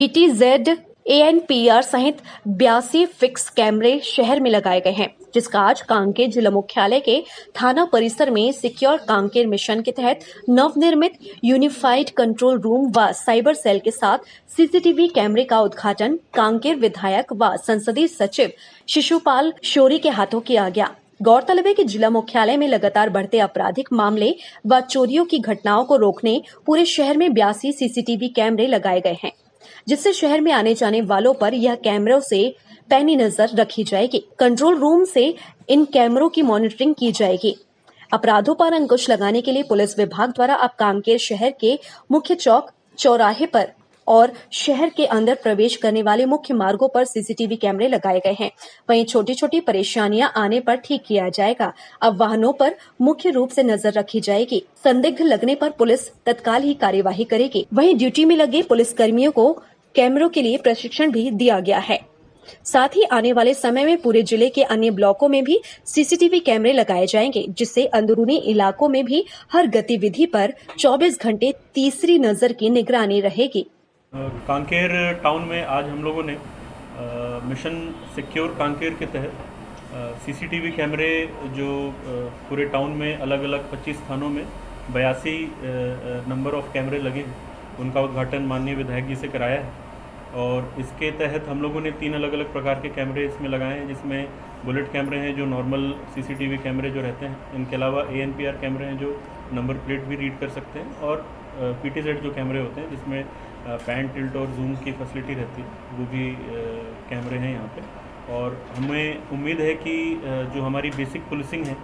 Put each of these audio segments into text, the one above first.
PTZ, ANPR सहित 82 fix कैमरे शहर में लगाए गए हैं, जिसका आज कांकेर जिला मुख्यालय के थाना परिसर में सिक्योर कांकेर मिशन के तहत नवनिर्मित यूनिफाइड कंट्रोल रूम व साइबर सेल के साथ सीसीटीवी कैमरे का उद्घाटन कांकेर विधायक व संसदीय सचिव शिशुपाल शौरी के हाथों किया गया। गौरतलब है कि जिला मुख्यालय में लगातार बढ़ते आपराधिक मामले व चोरियों की घटनाओं को रोकने पूरे शहर में 82 सीसीटीवी कैमरे लगाए गए हैं, जिससे शहर में आने जाने वालों पर यह कैमरों से पैनी नजर रखी जाएगी। कंट्रोल रूम से इन कैमरों की मॉनिटरिंग की जाएगी। अपराधों पर अंकुश लगाने के लिए पुलिस विभाग द्वारा अब कांकेर शहर के मुख्य चौक चौराहे पर और शहर के अंदर प्रवेश करने वाले मुख्य मार्गों पर सीसीटीवी कैमरे लगाए गए हैं। वहीं छोटी छोटी परेशानियां आने पर ठीक किया जाएगा। अब वाहनों पर मुख्य रूप से नजर रखी जाएगी। संदिग्ध लगने पर पुलिस तत्काल ही कार्यवाही करेगी। वहीं ड्यूटी में लगे पुलिस कर्मियों को कैमरों के लिए प्रशिक्षण भी दिया गया है। साथ ही आने वाले समय में पूरे जिले के अन्य ब्लॉकों में भी सीसीटीवी कैमरे लगाए जाएंगे, जिससे अंदरूनी इलाकों में भी हर गतिविधि पर 24 घंटे तीसरी नजर की निगरानी रहेगी। कांकेर टाउन में आज हम लोगों ने मिशन सिक्योर कांकेर के तहत सीसीटीवी कैमरे जो पूरे टाउन में अलग अलग 25 थानों में 82 नंबर ऑफ कैमरे लगे हैं, उनका उद्घाटन माननीय विधायक जी से कराया है। और इसके तहत हम लोगों ने 3 अलग अलग प्रकार के कैमरे इसमें लगाए हैं, जिसमें बुलेट कैमरे हैं जो नॉर्मल सीसीटीवी कैमरे जो रहते हैं, इनके अलावा ANPR कैमरे हैं जो नंबर प्लेट भी रीड कर सकते हैं, और PTZ जो कैमरे होते हैं जिसमें पैन टिल्ट और जूम की फैसिलिटी रहती है, वो भी कैमरे हैं यहाँ पे। और हमें उम्मीद है कि जो हमारी बेसिक पुलिसिंग है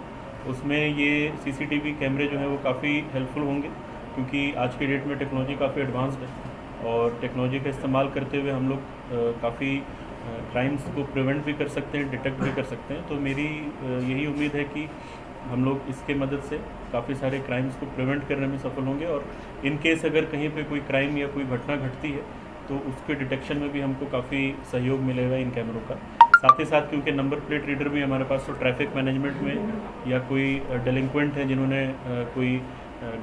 उसमें ये सीसीटीवी कैमरे जो हैं वो काफ़ी हेल्पफुल होंगे, क्योंकि आज की डेट में टेक्नोलॉजी काफ़ी एडवांस्ड है और टेक्नोलॉजी का इस्तेमाल करते हुए हम लोग काफ़ी क्राइम्स को प्रिवेंट भी कर सकते हैं, डिटेक्ट भी कर सकते हैं। तो मेरी यही उम्मीद है कि हम लोग इसके मदद से काफ़ी सारे क्राइम्स को प्रिवेंट करने में सफल होंगे, और इन केस अगर कहीं पे कोई क्राइम या कोई घटना घटती है तो उसके डिटेक्शन में भी हमको काफ़ी सहयोग मिलेगा इन कैमरों का। साथ ही साथ क्योंकि नंबर प्लेट रीडर भी हमारे पास, तो ट्रैफिक मैनेजमेंट में या कोई डेलिंक्वेंट हैं जिन्होंने कोई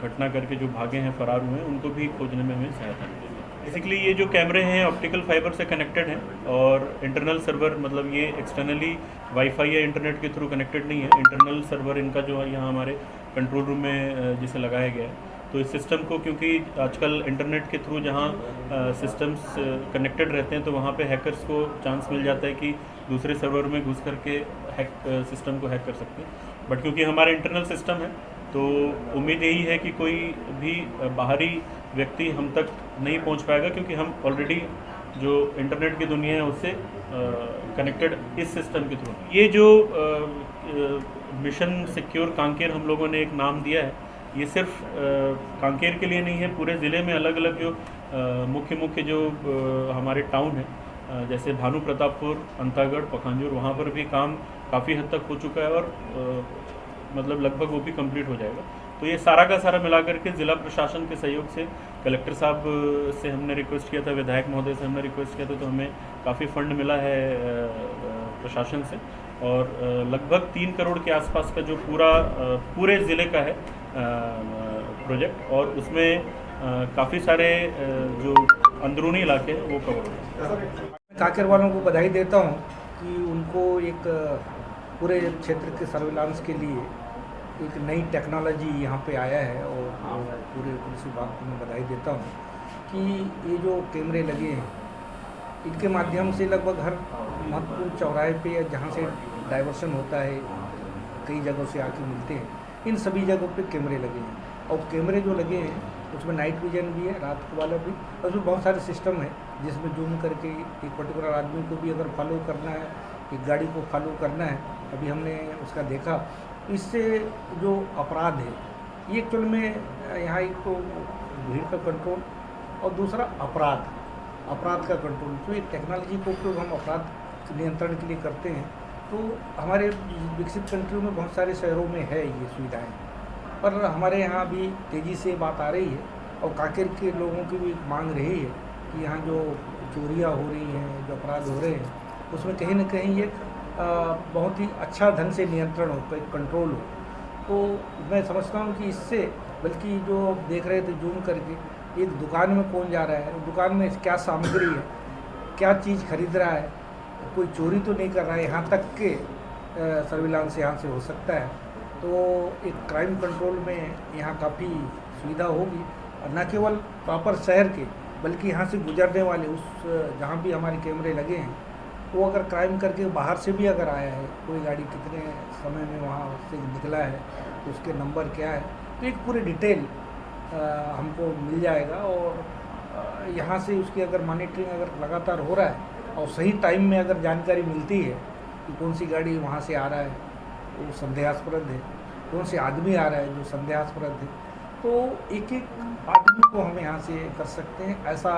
घटना करके जो भागे हैं, फरार हुए हैं, उनको भी खोजने में हमें सहायता मिलेगी। बेसिकली ये जो कैमरे हैं ऑप्टिकल फाइबर से कनेक्टेड हैं और इंटरनल सर्वर, मतलब ये एक्सटर्नली वाईफाई या इंटरनेट के थ्रू कनेक्टेड नहीं है। इंटरनल सर्वर इनका जो है यहाँ हमारे कंट्रोल रूम में जिसे लगाया गया है, तो इस सिस्टम को, क्योंकि आजकल इंटरनेट के थ्रू जहाँ सिस्टम्स कनेक्टेड रहते हैं तो वहाँ पे हैकर्स को चांस मिल जाता है कि दूसरे सर्वर में घुस करके सिस्टम को हैक कर सकते हैं। बट क्योंकि हमारा इंटरनल सिस्टम है तो उम्मीद यही है कि कोई भी बाहरी व्यक्ति हम तक नहीं पहुंच पाएगा, क्योंकि हम ऑलरेडी जो इंटरनेट की दुनिया है उससे कनेक्टेड इस सिस्टम के थ्रू। ये जो मिशन सिक्योर कांकेर हम लोगों ने एक नाम दिया है, ये सिर्फ कांकेर के लिए नहीं है, पूरे ज़िले में अलग अलग जो मुख्य जो हमारे टाउन है, जैसे भानु प्रतापपुर, अंतागढ़, पखांजूर, वहाँ पर भी काम काफ़ी हद तक हो चुका है और मतलब लगभग वो भी कंप्लीट हो जाएगा। तो ये सारा का सारा मिला करके ज़िला प्रशासन के सहयोग से, कलेक्टर साहब से हमने रिक्वेस्ट किया था, विधायक महोदय से हमने रिक्वेस्ट किया था, तो हमें काफ़ी फंड मिला है प्रशासन से, और लगभग 3 करोड़ के आसपास का जो पूरे ज़िले का है प्रोजेक्ट, और उसमें काफ़ी सारे जो अंदरूनी इलाके हैं वो कवर हो। कांकेर वालों को बधाई देता हूँ कि उनको एक पूरे क्षेत्र के सर्विलांस के लिए एक नई टेक्नोलॉजी यहाँ पे आया है, और पूरे पुलिस विभाग को मैं बधाई देता हूँ कि ये जो कैमरे लगे हैं इनके माध्यम से लगभग हर महत्वपूर्ण चौराहे पे या जहाँ से डाइवर्सन होता है, कई जगहों से आके मिलते हैं, इन सभी जगहों पे कैमरे लगे हैं। और कैमरे जो लगे हैं उसमें नाइट विजन भी है, रात वाला भी, और उसमें बहुत सारे सिस्टम है जिसमें जूम करके एक पर्टिकुलर आदमी को भी अगर फॉलो करना है, एक गाड़ी को फॉलो करना है, अभी हमने उसका देखा। इससे जो अपराध है ये एक्चुअल में यहाँ एक तो भीड़ का कंट्रोल और दूसरा अपराध का कंट्रोल, तो एक टेक्नोलॉजी को उपयोग हम अपराध नियंत्रण के लिए करते हैं। तो हमारे विकसित कंट्रियों में बहुत सारे शहरों में है ये सुविधाएं, पर हमारे यहाँ भी तेज़ी से बात आ रही है, और कांकेर के लोगों की भी मांग रही है कि यहाँ जो चोरियाँ हो रही हैं, जो अपराध हो रहे हैं, उसमें कहीं ना कहीं एक बहुत ही अच्छा ढंग से नियंत्रण हो, एक कंट्रोल हो। तो मैं समझता हूँ कि इससे, बल्कि जो देख रहे थे जूम करके, एक दुकान में कौन जा रहा है, दुकान में क्या सामग्री है, क्या चीज़ खरीद रहा है, कोई चोरी तो नहीं कर रहा है, यहाँ तक के सर्विलांस यहाँ से हो सकता है। तो एक क्राइम कंट्रोल में यहाँ काफ़ी सुविधा होगी, और न केवल प्रॉपर शहर के बल्कि यहाँ से गुजरने वाले उस जहाँ भी हमारे कैमरे लगे हैं, वो अगर क्राइम करके बाहर से भी अगर आया है, कोई गाड़ी कितने समय में वहाँ से निकला है, तो उसके नंबर क्या है, तो एक पूरी डिटेल हमको मिल जाएगा। और यहाँ से उसकी अगर मॉनिटरिंग अगर लगातार हो रहा है और सही टाइम में अगर जानकारी मिलती है कि कौन सी गाड़ी वहाँ से आ रहा है वो संदेहास्पद है, कौन से आदमी आ रहा है जो संदेहास्पद है, तो एक एक आदमी को हम यहाँ से कर सकते हैं, ऐसा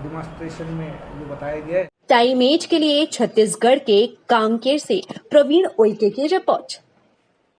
डिमॉन्स्ट्रेशन में जो बताया गया है। टाइम एज के लिए छत्तीसगढ़ के कांकेर से प्रवीण उइके की रिपोर्ट।